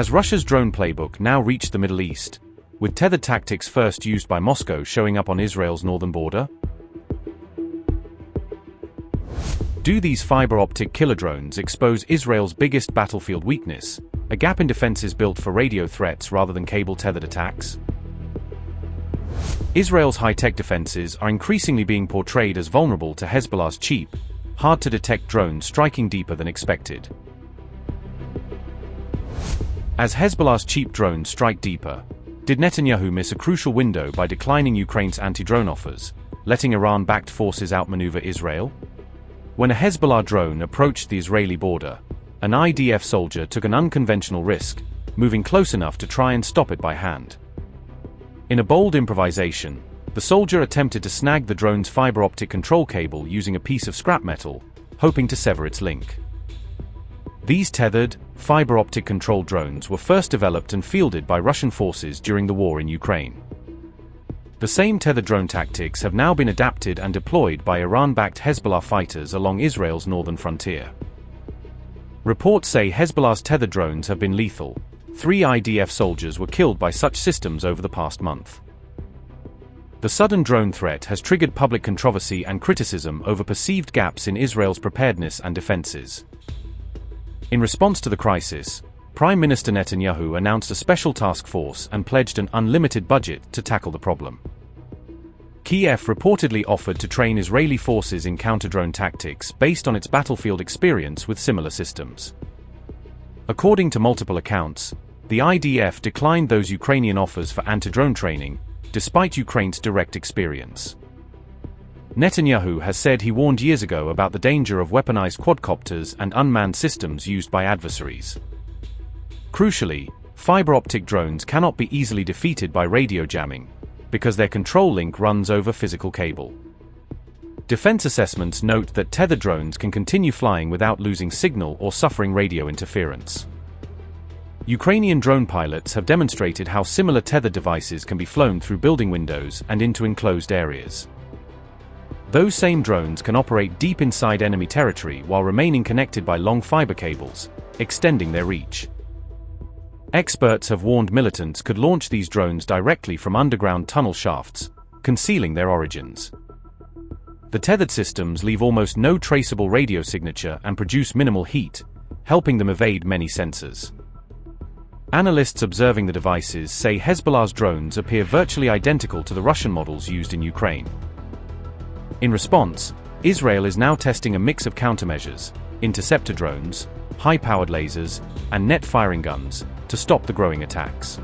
Has Russia's drone playbook now reached the Middle East, with tethered tactics first used by Moscow showing up on Israel's northern border? Do these fiber-optic killer drones expose Israel's biggest battlefield weakness, a gap in defenses built for radio threats rather than cable-tethered attacks? Israel's high-tech defenses are increasingly being portrayed as vulnerable to Hezbollah's cheap, hard-to-detect drones striking deeper than expected. As Hezbollah's cheap drones strike deeper, did Netanyahu miss a crucial window by declining Ukraine's anti-drone offers, letting Iran-backed forces outmaneuver Israel? When a Hezbollah drone approached the Israeli border, an IDF soldier took an unconventional risk, moving close enough to try and stop it by hand. In a bold improvisation, the soldier attempted to snag the drone's fiber-optic control cable using a piece of scrap metal, hoping to sever its link. These tethered, fiber-optic control drones were first developed and fielded by Russian forces during the war in Ukraine. The same tethered drone tactics have now been adapted and deployed by Iran-backed Hezbollah fighters along Israel's northern frontier. Reports say Hezbollah's tethered drones have been lethal. 3 IDF soldiers were killed by such systems over the past month. The sudden drone threat has triggered public controversy and criticism over perceived gaps in Israel's preparedness and defenses. In response to the crisis, Prime Minister Netanyahu announced a special task force and pledged an unlimited budget to tackle the problem. Kiev reportedly offered to train Israeli forces in counter-drone tactics based on its battlefield experience with similar systems. According to multiple accounts, the IDF declined those Ukrainian offers for anti-drone training, despite Ukraine's direct experience. Netanyahu has said he warned years ago about the danger of weaponized quadcopters and unmanned systems used by adversaries. Crucially, fiber-optic drones cannot be easily defeated by radio jamming, because their control link runs over physical cable. Defense assessments note that tethered drones can continue flying without losing signal or suffering radio interference. Ukrainian drone pilots have demonstrated how similar tethered devices can be flown through building windows and into enclosed areas. Those same drones can operate deep inside enemy territory while remaining connected by long fiber cables, extending their reach. Experts have warned militants could launch these drones directly from underground tunnel shafts, concealing their origins. The tethered systems leave almost no traceable radio signature and produce minimal heat, helping them evade many sensors. Analysts observing the devices say Hezbollah's drones appear virtually identical to the Russian models used in Ukraine. In response, Israel is now testing a mix of countermeasures, interceptor drones, high-powered lasers, and net-firing guns, to stop the growing attacks.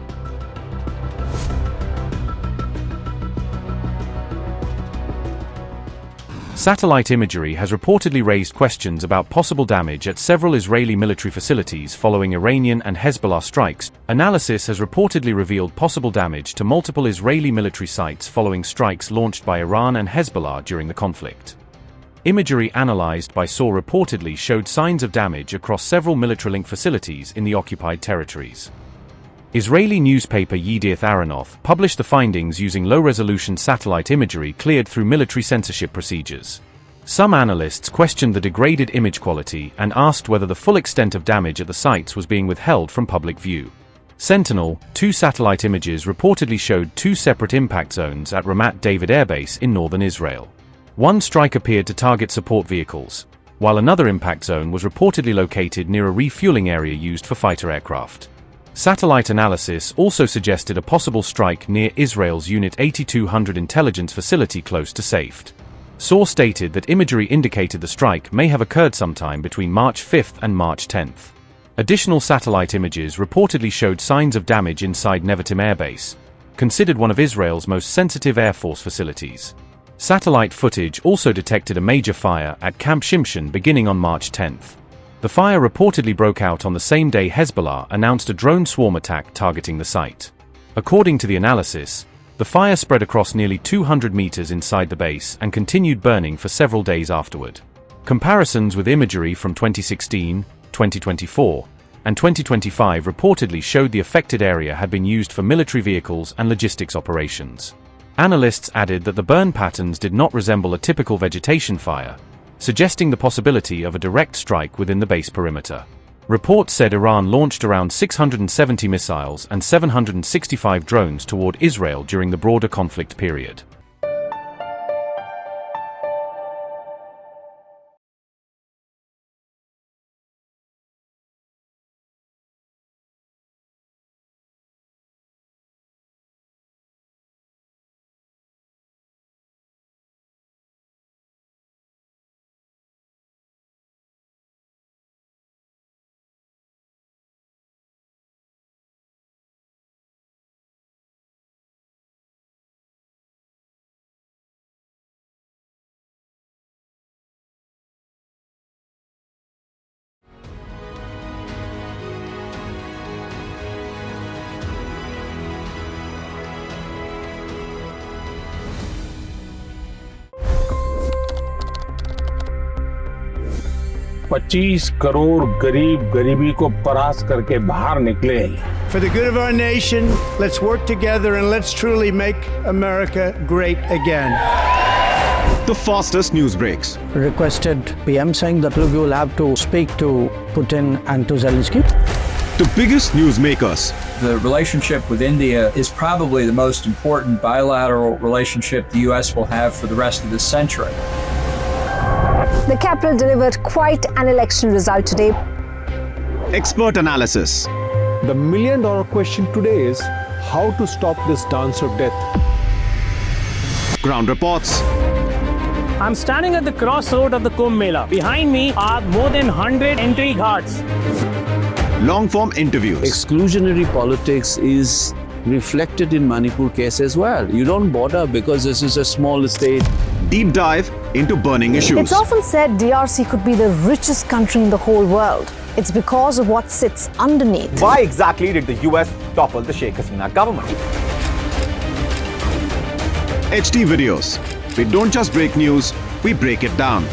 Satellite imagery has reportedly raised questions about possible damage at several Israeli military facilities following Iranian and Hezbollah strikes. Analysts has reportedly revealed possible damage to multiple Israeli military sites following strikes launched by Iran and Hezbollah during the conflict. Imagery analyzed by SOR reportedly showed signs of damage across several military-linked facilities in the occupied territories. Israeli newspaper Yedioth Ahronoth published the findings using low-resolution satellite imagery cleared through military censorship procedures. Some analysts questioned the degraded image quality and asked whether the full extent of damage at the sites was being withheld from public view. Sentinel, 2 satellite images reportedly showed 2 separate impact zones at Ramat David Air Base in northern Israel. One strike appeared to target support vehicles, while another impact zone was reportedly located near a refueling area used for fighter aircraft. Satellite analysis also suggested a possible strike near Israel's Unit 8200 intelligence facility close to Safed. SOR stated that imagery indicated the strike may have occurred sometime between March 5 and March 10. Additional satellite images reportedly showed signs of damage inside Nevatim Air Base, considered one of Israel's most sensitive Air Force facilities. Satellite footage also detected a major fire at Camp Shimshon beginning on March 10. The fire reportedly broke out on the same day Hezbollah announced a drone swarm attack targeting the site. According to the analysis, the fire spread across nearly 200 meters inside the base and continued burning for several days afterward. Comparisons with imagery from 2016, 2024, and 2025 reportedly showed the affected area had been used for military vehicles and logistics operations. Analysts added that the burn patterns did not resemble a typical vegetation fire, suggesting the possibility of a direct strike within the base perimeter. Reports said Iran launched around 670 missiles and 765 drones toward Israel during the broader conflict period. $25 crore गरीब गरीबी को परास्त करके बाहर निकले। For the good of our nation, let's work together and let's truly make America great again. The fastest news breaks. Requested PM saying that look, you will have to speak to Putin and to Zelensky. The biggest news makers. The relationship with India is probably the most important bilateral relationship the U.S. will have for the rest of this century. The capital delivered quite an election result today. Expert analysis. The million-dollar question today is how to stop this dance of death. Ground reports. I'm standing at the crossroad of the Kumbh Mela. Behind me are more than 100 entry ghats. Long-form interviews. Exclusionary politics is reflected in Manipur case as well. You don't bother because this is a small state. Deep dive into burning issues. It's often said DRC could be the richest country in the whole world. It's because of what sits underneath. Why exactly did the US topple the Sheikh Hasina government? HT videos. We don't just break news, we break it down.